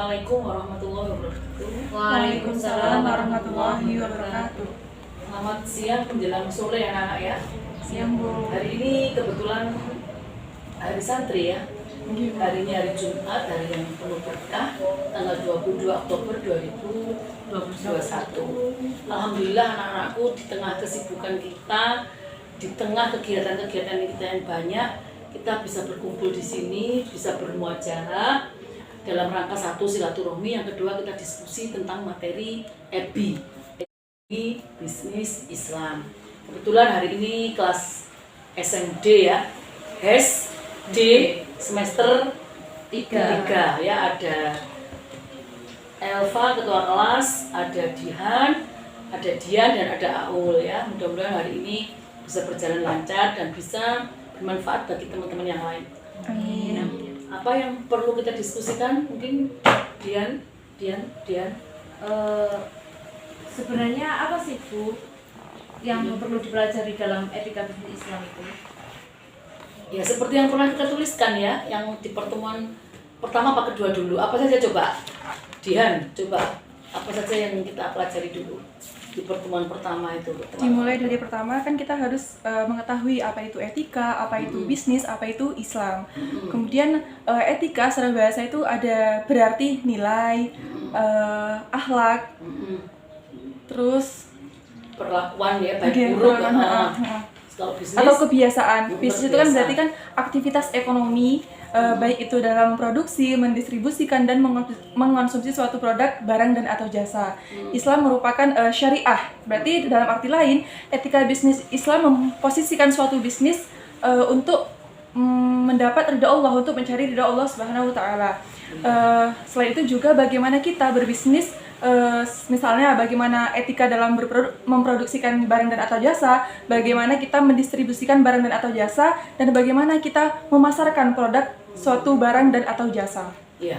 Assalamualaikum warahmatullahi wabarakatuh. Waalaikumsalam warahmatullahi wabarakatuh. Selamat siang menjelang sore anak-anak ya. Siang Bu. Hari ini kebetulan hari santri ya. Hari ini hari Jumat, hari yang penuh berkah, tanggal 22 Oktober 2021. Alhamdulillah anak-anakku di tengah kesibukan kita, di tengah kegiatan-kegiatan kita yang banyak, kita bisa berkumpul di sini, bisa bermuajarah dalam rangka satu silaturahmi, yang kedua kita diskusi tentang materi EBI, bisnis Islam. Kebetulan hari ini kelas SMD ya, SD semester 3 ya, ada Elva ketua kelas, ada Dian, dan ada Aul ya. Mudah-mudahan hari ini bisa berjalan lancar dan bisa bermanfaat bagi teman-teman yang lain. Amin. Apa yang perlu kita diskusikan? Mungkin Dian. Sebenarnya apa sih Bu yang perlu dipelajari dalam etika bisnis Islam itu? Ya seperti yang pernah kita tuliskan ya, yang di pertemuan pertama apa kedua dulu. Apa saja coba? Dian, coba apa saja yang kita pelajari dulu di pertemuan pertama itu? Dimulai dari pertama kan kita harus mengetahui apa itu etika, apa itu bisnis, apa itu Islam. Kemudian etika secara bahasa itu ada berarti nilai, akhlak, terus perlakuan ya, baik buruk kalau bisnis, atau kebiasaan. Bisnis itu kan berarti kan aktivitas ekonomi, baik itu dalam produksi, mendistribusikan dan mengonsumsi suatu produk, barang dan atau jasa. Islam merupakan syariah. Berarti dalam arti lain, etika bisnis Islam memposisikan suatu bisnis untuk mendapat ridha Allah, untuk mencari ridha Allah Subhanahu wa taala. Selain itu juga bagaimana kita berbisnis, misalnya bagaimana etika dalam memproduksikan barang dan atau jasa, bagaimana kita mendistribusikan barang dan atau jasa, dan bagaimana kita memasarkan produk suatu barang dan atau jasa. Iya.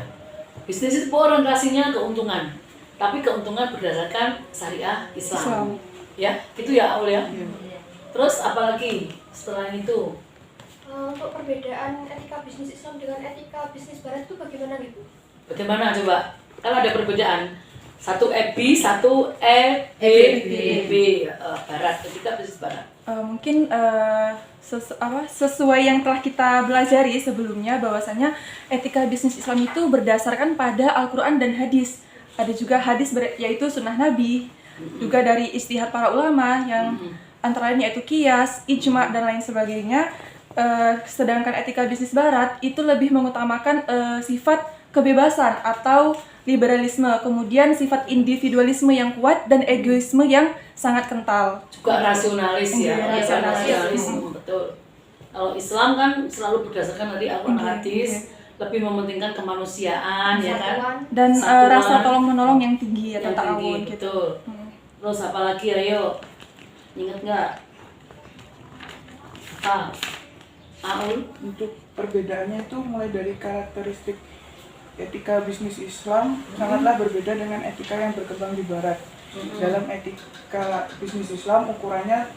Bisnis itu orientasinya keuntungan, tapi keuntungan berdasarkan syariah Islam. Ya, gitu ya Aul ya. Terus apalagi setelah itu? Untuk perbedaan etika bisnis Islam dengan etika bisnis Barat itu bagaimana gitu? Bagaimana coba? Kalau ada perbedaan, satu EBI, satu EBB, Barat, etika bisnis Barat. Mungkin sesuai yang telah kita belajari sebelumnya, bahwasanya etika bisnis Islam itu berdasarkan pada Al-Quran dan hadis. Ada juga hadis yaitu sunnah Nabi, juga dari istihad para ulama yang antara lain yaitu qiyas, ijma dan lain sebagainya. Sedangkan etika bisnis Barat itu lebih mengutamakan sifat kebebasan atau liberalisme, kemudian sifat individualisme yang kuat dan egoisme yang sangat kental. Juga rasionalis ya, Rasionalis. Betul. Kalau Islam kan selalu berdasarkan dari Al-Quran hadis, lebih mementingkan kemanusiaan ya kan, dan Satuan rasa tolong menolong yang tinggi atau yang tinggi, ta'awun gitu. betul. Terus apa lagi, ayo ingat nggak? Aul? Untuk perbedaannya itu mulai dari karakteristik etika bisnis Islam sangatlah berbeda dengan etika yang berkembang di Barat. Dalam etika bisnis Islam ukurannya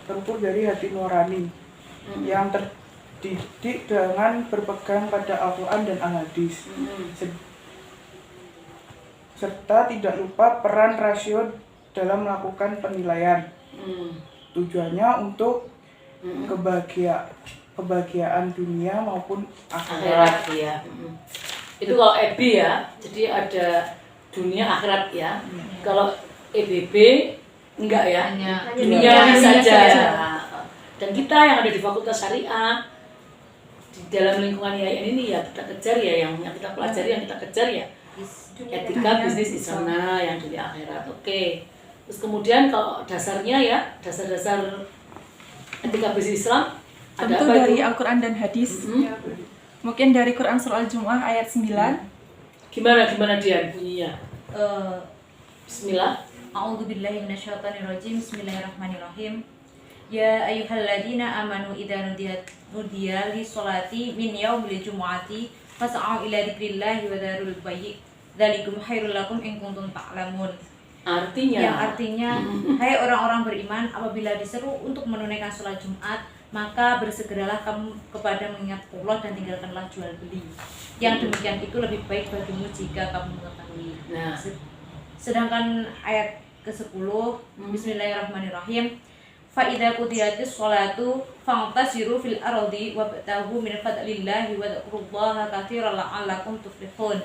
terukur dari hati nurani yang terdidik dengan berpegang pada Al-Quran dan Al-Hadis, serta tidak lupa peran rasio dalam melakukan penilaian. Tujuannya untuk kebahagiaan dunia maupun akhirat. Ya. Itu kalau EBI ya, jadi ada dunia akhirat ya. Kalau EBB enggak ya, dunia saja. Dan kita yang ada di Fakultas Syariah di dalam lingkungan IAIN ini ya kita kejar ya, yang kita pelajari, yang kita kejar ya etika bisnis Islam yang dunia akhirat. Oke. Terus kemudian kalau dasarnya ya, dasar-dasar etika bisnis Islam Tentu dari Al-Quran dan hadis. Mungkin dari Quran Surah Al-Jumu'ah ayat 9. Gimana dia bunyinya? Bismillah. A'udzubillahi minasyaitonirrajim. Bismillahirrahmanirrahim. Ya ayyuhalladzina amanu idza nudiya lis-sholati min yaumil jumu'ati fas'au ila dzikrillahi wa dzarul bayyi. Dzalikum khairul lakum in kuntum ta'lamun. Artinya, yang artinya hai orang-orang beriman, apabila diseru untuk menunaikan sholat Jumat, maka bersegeralah kamu kepada mengingat Allah dan tinggalkanlah jual beli. Yang demikian itu lebih baik bagimu jika kamu mengetahui. Nah. Sedangkan ayat ke-10, Bismillahirrahmanirrahim. Fa idza qudiyatis sholatu fantasiru fil ardi wabtaghu min fadlillahi wa dzkurullaha katsiran la'allakum tuflihun.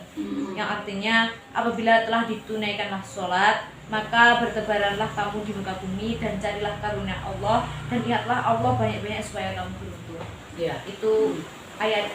Yang artinya apabila telah ditunaikanlah sholat, maka bertebaranlah kamu di muka bumi dan carilah karunia Allah dan ingatlah Allah banyak-banyak supaya kamu beruntung. Ya. Itu ayat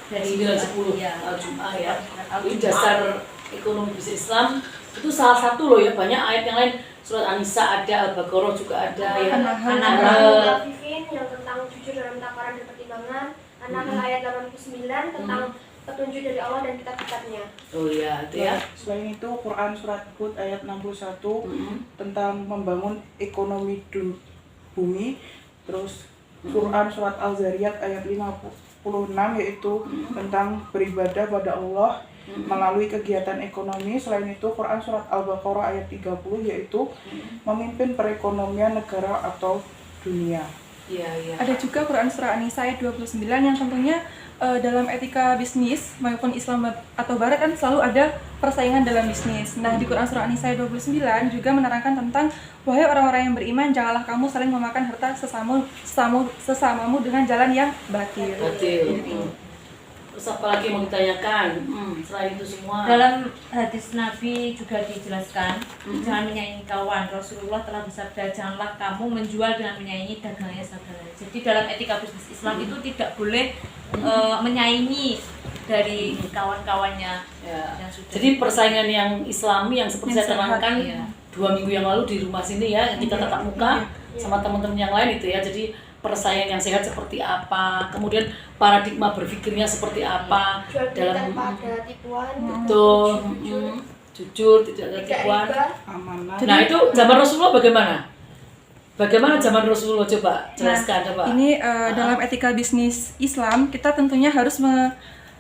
dari 9-10 ya. Al-Jum'ah ya. Itu dasar ekonomi bisnis Islam. Itu salah satu loh ya, banyak ayat yang lain. Surat An-Nisa ada, Al-Baqarah juga ada ya. An-Nahl yang tentang jujur dalam takaran dan pertimbangan. An-Nahl ayat 89 tentang petunjuk dari Allah dan kitab-kitabnya. Oh iya, itu ya. Selain itu Quran surat Hud ayat 61 tentang membangun ekonomi bumi. Terus Quran surat Al-Zariyat ayat 56 yaitu tentang beribadah pada Allah melalui kegiatan ekonomi. Selain itu Quran surat Al-Baqarah ayat 30 yaitu memimpin perekonomian negara atau dunia. Iya, iya. Ada juga Quran surah An-Nisa ayat 29 yang tentunya dalam etika bisnis maupun Islam atau Barat kan selalu ada persaingan dalam bisnis. Nah, di Quran surah An-Nisa ayat 29 juga menerangkan tentang wahai orang-orang yang beriman, janganlah kamu saling memakan harta sesamamu dengan jalan yang batil. Betul. Terus apa lagi mau ditanyakan? Selain itu semua. Dalam hadis Nabi juga dijelaskan, jangan menyaingi kawan. Rasulullah telah bersabda, janganlah kamu menjual dengan menyaingi dagangnya saudara. Jadi dalam etika bisnis Islam itu tidak boleh menyaingi dari kawan-kawannya yang sudah. Jadi persaingan yang Islami yang seperti saya terangkan ya. 2 minggu yang lalu di rumah sini ya, kita tatap muka sama teman-teman yang lain itu ya. Jadi persaingan yang sehat seperti apa, kemudian paradigma berpikirnya seperti apa Jual beli dalam tanpa ada tipuan. betul, jujur, tidak ada tipuan. Amanah. Nah itu zaman Rasulullah bagaimana? Bagaimana zaman Rasulullah, coba jelaskan coba. Ini dalam etika bisnis Islam kita tentunya harus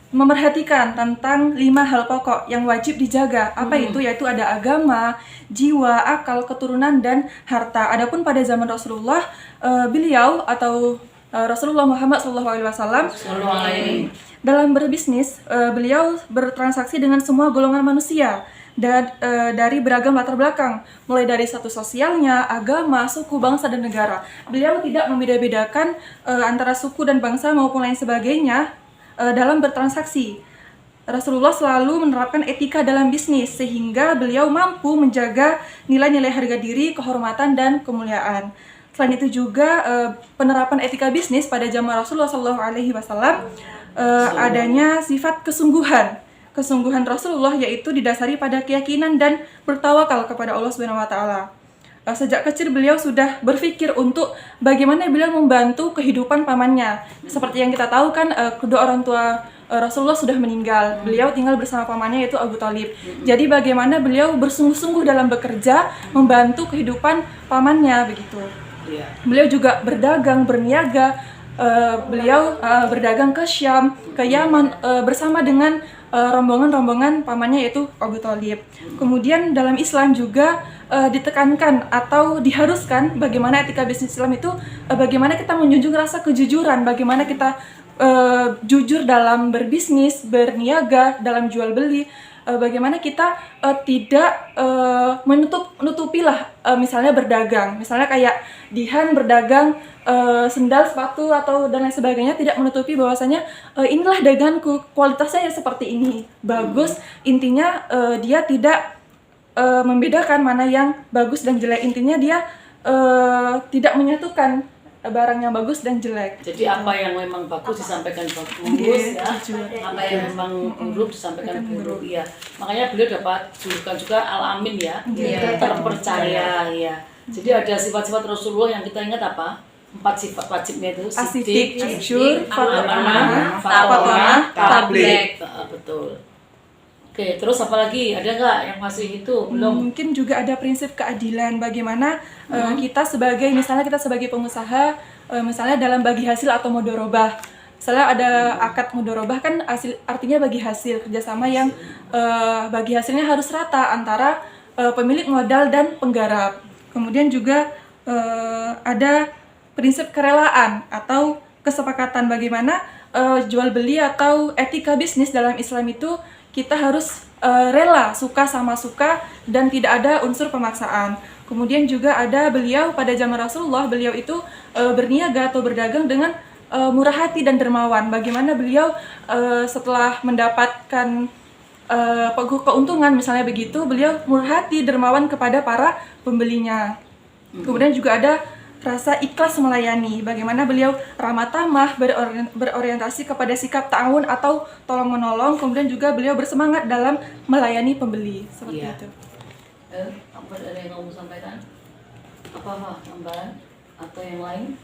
memerhatikan tentang 5 hal pokok yang wajib dijaga. Apa itu? Yaitu ada agama, jiwa, akal, keturunan, dan harta. Adapun pada zaman Rasulullah, beliau atau Rasulullah Muhammad SAW dalam berbisnis, beliau bertransaksi dengan semua golongan manusia dan dari beragam latar belakang, mulai dari status sosialnya, agama, suku, bangsa, dan negara. Beliau tidak membeda-bedakan antara suku dan bangsa maupun lain sebagainya dalam bertransaksi. Rasulullah selalu menerapkan etika dalam bisnis sehingga beliau mampu menjaga nilai-nilai harga diri, kehormatan, dan kemuliaan. Selain itu juga penerapan etika bisnis pada zaman Rasulullah SAW adanya sifat kesungguhan Rasulullah, yaitu didasari pada keyakinan dan bertawakal kepada Allah SWT. Sejak kecil beliau sudah berpikir untuk bagaimana beliau membantu kehidupan pamannya. Seperti yang kita tahu kan, kedua orang tua Rasulullah sudah meninggal. Beliau tinggal bersama pamannya yaitu Abu Thalib. Jadi bagaimana beliau bersungguh-sungguh dalam bekerja membantu kehidupan pamannya begitu. Beliau juga berdagang, berniaga. Beliau berdagang ke Syam, ke Yaman bersama dengan rombongan-rombongan pamannya yaitu Abu Thalib. Kemudian dalam Islam juga ditekankan atau diharuskan bagaimana etika bisnis Islam itu, bagaimana kita menjunjung rasa kejujuran, bagaimana kita jujur dalam berbisnis, berniaga, dalam jual beli, bagaimana kita tidak menutupi lah, misalnya berdagang, misalnya kayak Dihan berdagang sendal, sepatu atau dan lain sebagainya, tidak menutupi bahwasanya inilah daganganku, kualitasnya ya seperti ini, bagus. Intinya dia tidak membedakan mana yang bagus dan jelek. Intinya dia tidak menyatukan barang yang bagus dan jelek. Jadi apa yang memang bagus disampaikan bagus, ya. Apa yang memang buruk disampaikan buruk, ya. Makanya beliau dapat julukan juga Al-Amin ya, terpercaya ya. Jadi ada sifat-sifat Rasulullah yang kita ingat apa? 4 sifat wajibnya itu: Sidik, jujur, amanah, fatwa, tabligh. Betul. Oke, terus apa lagi? Ada nggak yang masih itu belum? Mungkin juga ada prinsip keadilan. Bagaimana kita sebagai pengusaha, misalnya dalam bagi hasil atau mudharabah. Misalnya ada akad mudharabah kan artinya bagi hasil, kerjasama yang bagi hasilnya harus rata antara pemilik modal dan penggarap. Kemudian juga ada prinsip kerelaan atau kesepakatan bagaimana jual beli atau etika bisnis dalam Islam itu kita harus rela, suka sama suka, dan tidak ada unsur pemaksaan. Kemudian juga ada beliau pada zaman Rasulullah, beliau itu berniaga atau berdagang dengan murah hati dan dermawan. Bagaimana beliau setelah mendapatkan keuntungan misalnya begitu, beliau murah hati, dermawan kepada para pembelinya. Kemudian juga ada rasa ikhlas melayani, bagaimana beliau ramah tamah, berorientasi kepada sikap ta'awun atau tolong menolong. Kemudian juga beliau bersemangat dalam melayani pembeli, seperti itu. Apa ada yang kamu sampaikan? Apa tambahan atau yang lain?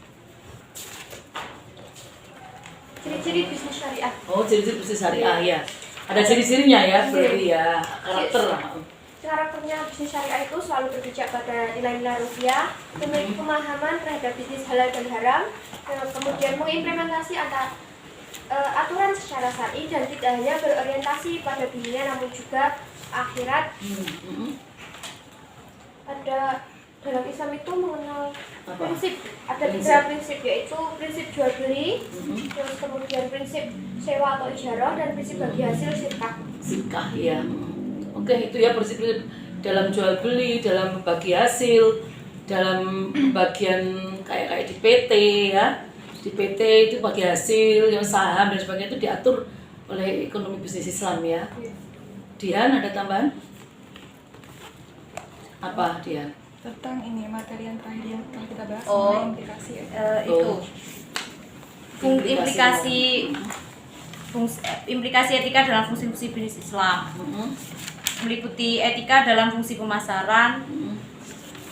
Ciri-ciri bisnis syariah. Oh, ciri-ciri bisnis syariah ya. Ada ciri-cirinya ya, berarti ya, karakter. Karakternya bisnis syariah itu selalu berpijak pada nilai-nilai rupiah, memiliki pemahaman terhadap bisnis halal dan haram, kemudian mengimplementasi aturan secara syar'i dan tidak hanya berorientasi pada dunia namun juga akhirat. Ada dalam Islam itu mengenal prinsip, ada 3 prinsip, yaitu prinsip jual beli, terus kemudian prinsip sewa atau ijarah, dan prinsip bagi hasil sirkah. Sirkah ya. Oke, itu ya prinsip dalam jual beli, dalam bagi hasil, dalam bagian kayak di PT ya. Di PT itu bagi hasil, yang saham dan sebagainya itu diatur oleh ekonomi bisnis Islam ya. Dian ada tambahan? Apa Dian? Tentang ini materi yang terakhir yang telah kita bahas, implikasi ya. Implikasi etika dalam fungsi-fungsi bisnis Islam. Meliputi etika dalam fungsi pemasaran,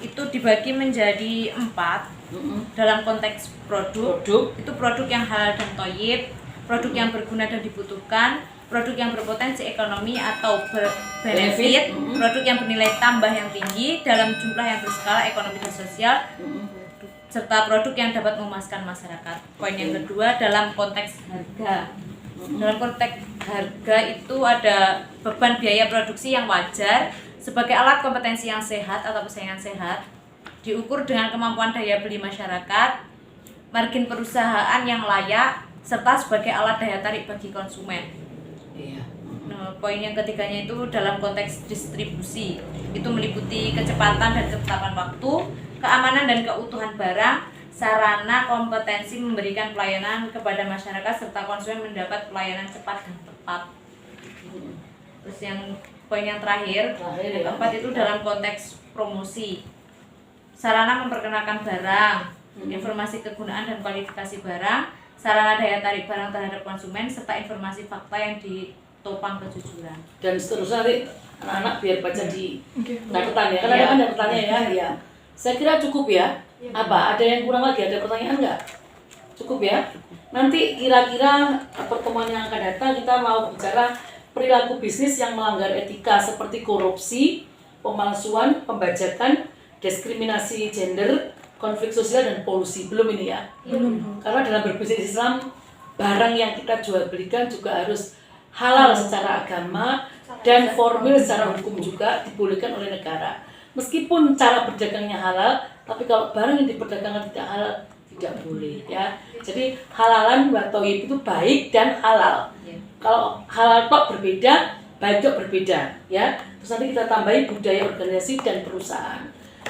itu dibagi menjadi 4. Dalam konteks produk, itu produk yang halal dan thayyib, produk yang berguna dan dibutuhkan, produk yang berpotensi ekonomi atau benefit, produk yang bernilai tambah yang tinggi dalam jumlah yang berskala ekonomi dan sosial, serta produk yang dapat memuaskan masyarakat. Poin yang kedua, dalam konteks harga. Dalam konteks harga itu ada beban biaya produksi yang wajar sebagai alat kompetensi yang sehat atau persaingan sehat, diukur dengan kemampuan daya beli masyarakat, margin perusahaan yang layak, serta sebagai alat daya tarik bagi konsumen. Nah, poin yang ketiganya itu dalam konteks distribusi, itu meliputi kecepatan dan ketetapan waktu, keamanan dan keutuhan barang, sarana kompetensi memberikan pelayanan kepada masyarakat, serta konsumen mendapat pelayanan cepat dan tepat. Terus yang poin yang terakhir, yang keempat itu dalam konteks promosi, sarana memperkenalkan barang, informasi kegunaan dan kualifikasi barang, sarana daya tarik barang terhadap konsumen, serta informasi fakta yang ditopang kejujuran. Dan seterusnya nanti anak-anak biar baca di catatan ya, kan ada pertanyaan ya. Saya kira cukup ya. Apa? Ada yang kurang lagi? Ada pertanyaan nggak? Cukup ya? Nanti kira-kira pertemuan yang akan datang kita mau bicara perilaku bisnis yang melanggar etika seperti korupsi, pemalsuan, pembajakan, diskriminasi gender, konflik sosial, dan polusi. Belum ini ya? Belum. Karena dalam berbisnis Islam, barang yang kita jual belikan juga harus halal secara agama dan formil secara hukum juga dibolehkan oleh negara. Meskipun cara berdagangnya halal, tapi kalau barang yang diperdagangkan tidak halal, tidak boleh ya. Jadi halalan wa thayyib itu baik dan halal. Kalau halal tok berbeda, baik tok berbeda ya. Terus nanti kita tambahi budaya organisasi dan perusahaan.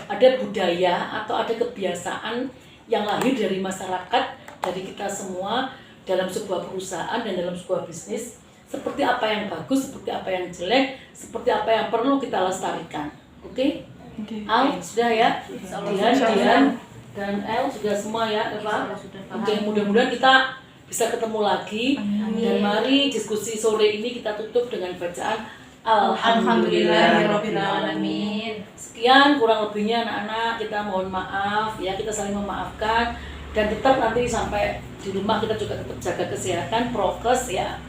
Ada budaya atau ada kebiasaan yang lahir dari masyarakat, dari kita semua dalam sebuah perusahaan dan dalam sebuah bisnis. Seperti apa yang bagus, seperti apa yang jelek, seperti apa yang perlu kita lestarikan. Oke? Al sudah ya, Dian dan El sudah semua ya, Eva. Mudah-mudahan kita bisa ketemu lagi. Dan mari diskusi sore ini kita tutup dengan bacaan Alhamdulillahirabbil alamin. Sekian kurang lebihnya anak-anak, kita mohon maaf ya, kita saling memaafkan dan tetap nanti sampai di rumah kita juga tetap jaga kesehatan, prokes ya.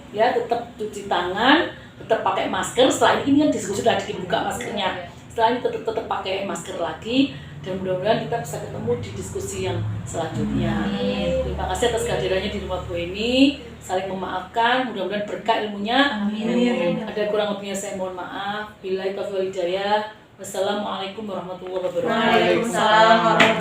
Ya, tetap cuci tangan, tetap pakai masker. Setelah ini kan diskusi sudah dibuka maskernya. Setelah ini tetap pakai masker lagi dan mudah-mudahan kita bisa ketemu di diskusi yang selanjutnya. Terima kasih atas kehadirannya di rumah Bu ini. Saling memaafkan, mudah-mudahan berkah ilmunya. Amin. Ada kurang lebihnya saya mohon maaf. Billahi taufiq wal hidayah. Wassalamualaikum warahmatullahi wabarakatuh. Waalaikumsalam warahmatullahi wabarakatuh.